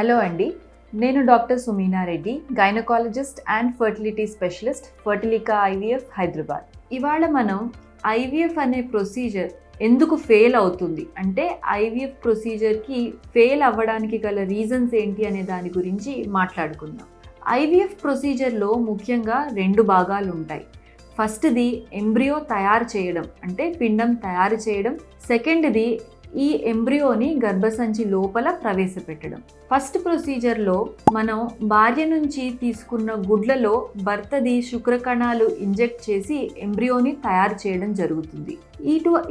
Hello అండి, నేను doctor Sumina Reddy, gynaecologist and fertility specialist, Fertilica IVF Hyderabad. ఇవాళ మనం ఐవీఎఫ్ అనే ప్రొసీజర్ ఎందుకు ఫెయిల్ అవుతుంది, అంటే ఐవీఎఫ్ ప్రొసీజర్కి ఫెయిల్ అవ్వడానికి గల రీజన్స్ ఏంటి అనే దాని గురించి మాట్లాడుకుందాం. ఐవీఎఫ్ ప్రొసీజర్లో ముఖ్యంగా 2 భాగాలు ఉంటాయి. ఫస్ట్ది ఎంబ్రియో తయారు చేయడం, అంటే పిండం తయారు చేయడం. సెకండ్ది ఈ ఎంబ్రియోని గర్భసంచి లోపల ప్రవేశపెట్టడం. ఫస్ట్ ప్రొసీజర్లో మనం భార్య నుంచి తీసుకున్న గుడ్లలో భర్తది శుక్రకణాలు ఇంజెక్ట్ చేసి ఎంబ్రియోని తయారు చేయడం జరుగుతుంది.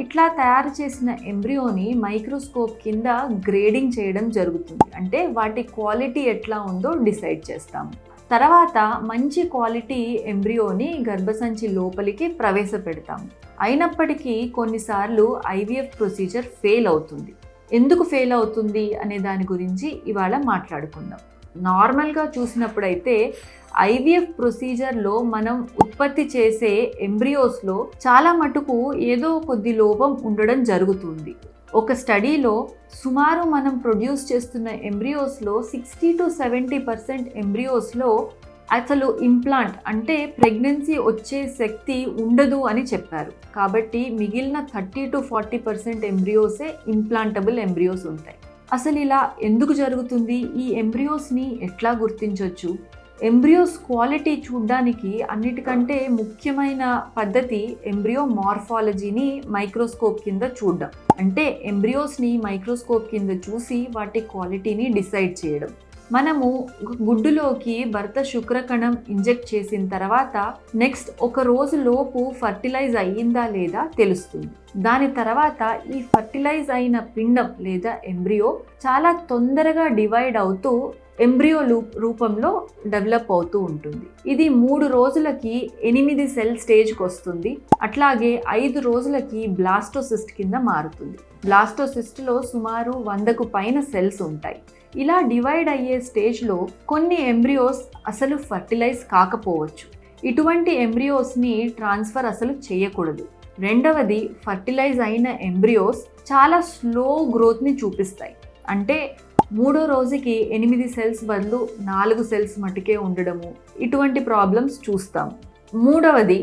ఇట్లా తయారు చేసిన ఎంబ్రియోని మైక్రోస్కోప్ కింద గ్రేడింగ్ చేయడం జరుగుతుంది, అంటే వాటి క్వాలిటీ ఎట్లా ఉందో డిసైడ్ చేస్తాము. తర్వాత మంచి క్వాలిటీ ఎంబ్రియోని గర్భసంచి లోపలికి ప్రవేశపెడతాము. అయినప్పటికీ కొన్నిసార్లు ఐవీఎఫ్ ప్రొసీజర్ ఫెయిల్ అవుతుంది. ఎందుకు ఫెయిల్ అవుతుంది అనే దాని గురించి ఇవాళ మాట్లాడుకుందాం. నార్మల్గా చూసినప్పుడైతే ఐవీఎఫ్ ప్రొసీజర్లో మనం ఉత్పత్తి చేసే ఎంబ్రియోస్లో చాలా మటుకు ఏదో కొద్ది లోపం ఉండడం జరుగుతుంది. ఒక స్టడీలో సుమారు మనం ప్రొడ్యూస్ చేస్తున్న ఎంబ్రియోస్లో 60 to 70% ఎంబ్రియోస్లో అసలు ఇంప్లాంట్ అంటే ప్రెగ్నెన్సీ వచ్చే శక్తి ఉండదు అని చెప్పారు. కాబట్టి మిగిలిన 30 to 40% ఎంబ్రియోసే ఇంప్లాంటబుల్ ఎంబ్రియోస్ ఉంటాయి. అసలు ఇలా ఎందుకు జరుగుతుంది? ఈ ఎంబ్రియోస్ని ఎట్లా గుర్తించవచ్చు? ఎంబ్రియోస్ క్వాలిటీ చూడడానికి అన్నిటికంటే ముఖ్యమైన పద్ధతి ఎంబ్రియో మార్ఫాలజీని మైక్రోస్కోప్ కింద చూడడం. అంటే ఎంబ్రియోస్ని మైక్రోస్కోప్ కింద చూసి వాటి క్వాలిటీని డిసైడ్ చేయడం. మనము గుడ్డులోకి భర్త శుక్రకణం ఇంజెక్ట్ చేసిన తర్వాత నెక్స్ట్ 1 రోజు లోపు ఫర్టిలైజ్ అయ్యిందా లేదా తెలుస్తుంది. దాని తర్వాత ఈ ఫర్టిలైజ్ అయిన పిండం లేదా ఎంబ్రియో చాలా తొందరగా డివైడ్ అవుతూ ఎంబ్రియో రూపంలో డెవలప్ అవుతూ ఉంటుంది. ఇది 3 రోజులకి 8 సెల్ స్టేజ్కి వస్తుంది. అట్లాగే 5 రోజులకి బ్లాస్టోసిస్ట్ కింద మారుతుంది. బ్లాస్టోసిస్ట్లో సుమారు 100కు పైన సెల్స్ ఉంటాయి. ఇలా డివైడ్ అయ్యే స్టేజ్లో కొన్ని ఎంబ్రియోస్ అసలు ఫర్టిలైజ్ కాకపోవచ్చు. ఇటువంటి ఎంబ్రియోస్ని ట్రాన్స్ఫర్ అసలు చేయకూడదు. రెండవది, ఫర్టిలైజ్ అయిన ఎంబ్రియోస్ చాలా స్లో గ్రోత్ని చూపిస్తాయి. అంటే 3వ రోజుకి 8 సెల్స్ బదులు 4 సెల్స్ మటుకే ఉండడము, ఇటువంటి ప్రాబ్లమ్స్ చూస్తాం. మూడవది,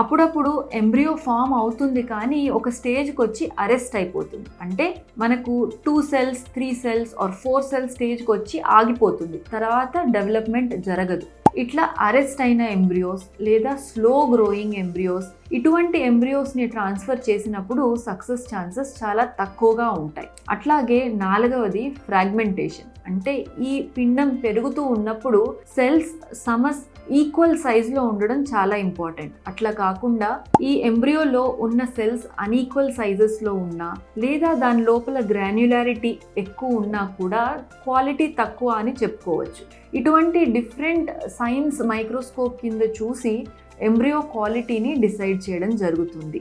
అప్పుడప్పుడు ఎంబ్రియో ఫామ్ అవుతుంది కానీ ఒక స్టేజ్కి వచ్చి అరెస్ట్ అయిపోతుంది. అంటే మనకు 2 సెల్స్ 3 సెల్స్ ఆర్ 4 సెల్స్ స్టేజ్కి వచ్చి ఆగిపోతుంది, తర్వాత డెవలప్మెంట్ జరగదు. ఇట్లా అరెస్ట్ అయిన ఎంబ్రియోస్ లేదా స్లో గ్రోయింగ్ ఎంబ్రియోస్, ఇటువంటి ఎంబ్రియోస్ని ట్రాన్స్ఫర్ చేసినప్పుడు సక్సెస్ ఛాన్సెస్ చాలా తక్కువగా ఉంటాయి. అట్లాగే 4వది ఫ్రాగ్మెంటేషన్, అంటే ఈ పిండం పెరుగుతూ ఉన్నప్పుడు సెల్స్ ఈక్వల్ సైజులో ఉండడం చాలా ఇంపార్టెంట్. అట్లా కాకుండా ఈ ఎంబ్రియోలో ఉన్న సెల్స్ అన్ఈక్వల్ సైజెస్లో ఉన్నా లేదా దాని లోపల గ్రాన్యులారిటీ ఎక్కువ ఉన్నా కూడా క్వాలిటీ తక్కువ అని చెప్పుకోవచ్చు. ఇటువంటి డిఫరెంట్ సైన్స్ మైక్రోస్కోప్ కింద చూసి ఎంబ్రియో క్వాలిటీని డిసైడ్ చేయడం జరుగుతుంది.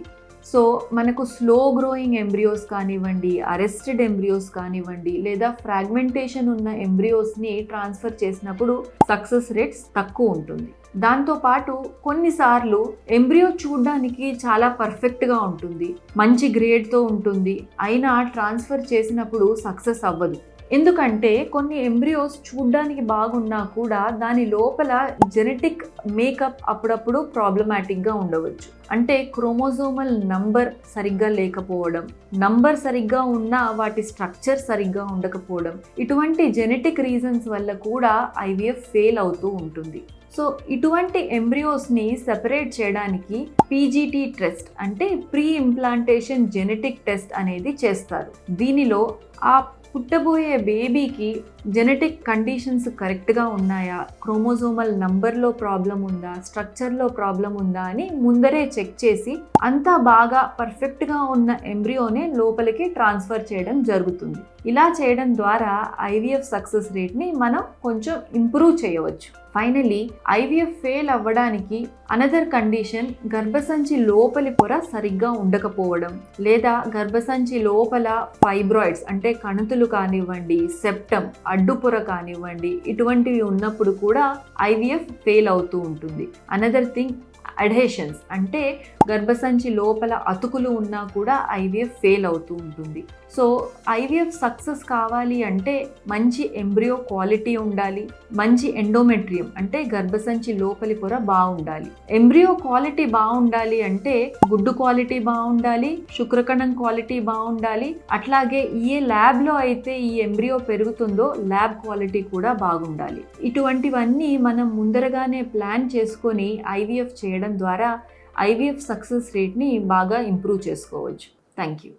సో మనకు స్లో గ్రోయింగ్ ఎంబ్రియోస్ కానివ్వండి, అరెస్టెడ్ ఎంబ్రియోస్ కానివ్వండి, లేదా ఫ్రాగ్మెంటేషన్ ఉన్న ఎంబ్రియోస్ని ట్రాన్స్ఫర్ చేసినప్పుడు సక్సెస్ రేట్స్ తక్కువ ఉంటుంది. దాంతోపాటు కొన్నిసార్లు ఎంబ్రియో చూడడానికి చాలా పర్ఫెక్ట్గా ఉంటుంది, మంచి గ్రేడ్తో ఉంటుంది, అయినా ట్రాన్స్ఫర్ చేసినప్పుడు సక్సెస్ అవ్వదు. ఎందుకంటే కొన్ని ఎంబ్రియోస్ చూడ్డానికి బాగున్నా కూడా దాని లోపల జెనెటిక్ మేకప్ అప్పుడప్పుడు ప్రాబ్లమాటిక్గా ఉండవచ్చు. అంటే క్రోమోజోమల్ నంబర్ సరిగ్గా లేకపోవడం, నంబర్ సరిగ్గా ఉన్నా వాటి స్ట్రక్చర్ సరిగ్గా ఉండకపోవడం, ఇటువంటి జెనెటిక్ రీజన్స్ వల్ల కూడా ఐవీఎఫ్ ఫెయిల్ అవుతూ ఉంటుంది. సో ఇటువంటి ఎంబ్రియోస్ని సెపరేట్ చేయడానికి పీజీటీ టెస్ట్, అంటే ప్రీ ఇంప్లాంటేషన్ జెనెటిక్ టెస్ట్ అనేది చేస్తారు. దీనిలో ఆ పుట్టబోయే బేబీకి జెనెటిక్ కండిషన్స్ కరెక్ట్గా ఉన్నాయా, క్రోమోజోమల్ నంబర్లో ప్రాబ్లం ఉందా, స్ట్రక్చర్లో ప్రాబ్లం ఉందా అని ముందరే చెక్ చేసి అంతా బాగా పర్ఫెక్ట్గా ఉన్న ఎంబ్రియోనే లోపలికి ట్రాన్స్ఫర్ చేయడం జరుగుతుంది. ఇలా చేయడం ద్వారా ఐవీఎఫ్ సక్సెస్ రేట్ని మనం కొంచెం ఇంప్రూవ్ చేయవచ్చు. ఫైనలీ ఐవీఎఫ్ ఫెయిల్ అవ్వడానికి అనదర్ కండిషన్ గర్భసంచి లోపలి పొర సరిగ్గా ఉండకపోవడం, లేదా గర్భసంచి లోపల ఫైబ్రాయిడ్స్ అంటే కణుతులు కానివ్వండి, సెప్టమ్ అడ్డుపొర కానివ్వండి, ఇటువంటివి ఉన్నప్పుడు కూడా ఐవీఎఫ్ ఫెయిల్ అవుతూ ఉంటుంది. అనదర్ థింగ్, అడ్హెషన్స్ అంటే గర్భసంచి లోపల అతుకులు ఉన్నా కూడా ఐవీఎఫ్ ఫెయిల్ అవుతూ ఉంటుంది. సో ఐవీఎఫ్ సక్సెస్ కావాలి అంటే మంచి ఎంబ్రియో క్వాలిటీ ఉండాలి, మంచి ఎండోమెట్రియం అంటే గర్భసంచి లోపలి పొర బాగుండాలి. ఎంబ్రియో క్వాలిటీ బాగుండాలి అంటే గుడ్డు క్వాలిటీ బాగుండాలి, శుక్రకణం క్వాలిటీ బాగుండాలి, అట్లాగే ఏ ల్యాబ్లో అయితే ఈ ఎంబ్రియో పెరుగుతుందో ల్యాబ్ క్వాలిటీ కూడా బాగుండాలి. ఇటువంటివన్నీ మనం ముందరగానే ప్లాన్ చేసుకొని ఐవీఎఫ్ చేయడం ద్వారా ఐవీఎఫ్ సక్సెస్ రేట్ని బాగా ఇంప్రూవ్ చేసుకోవచ్చు. Thank you.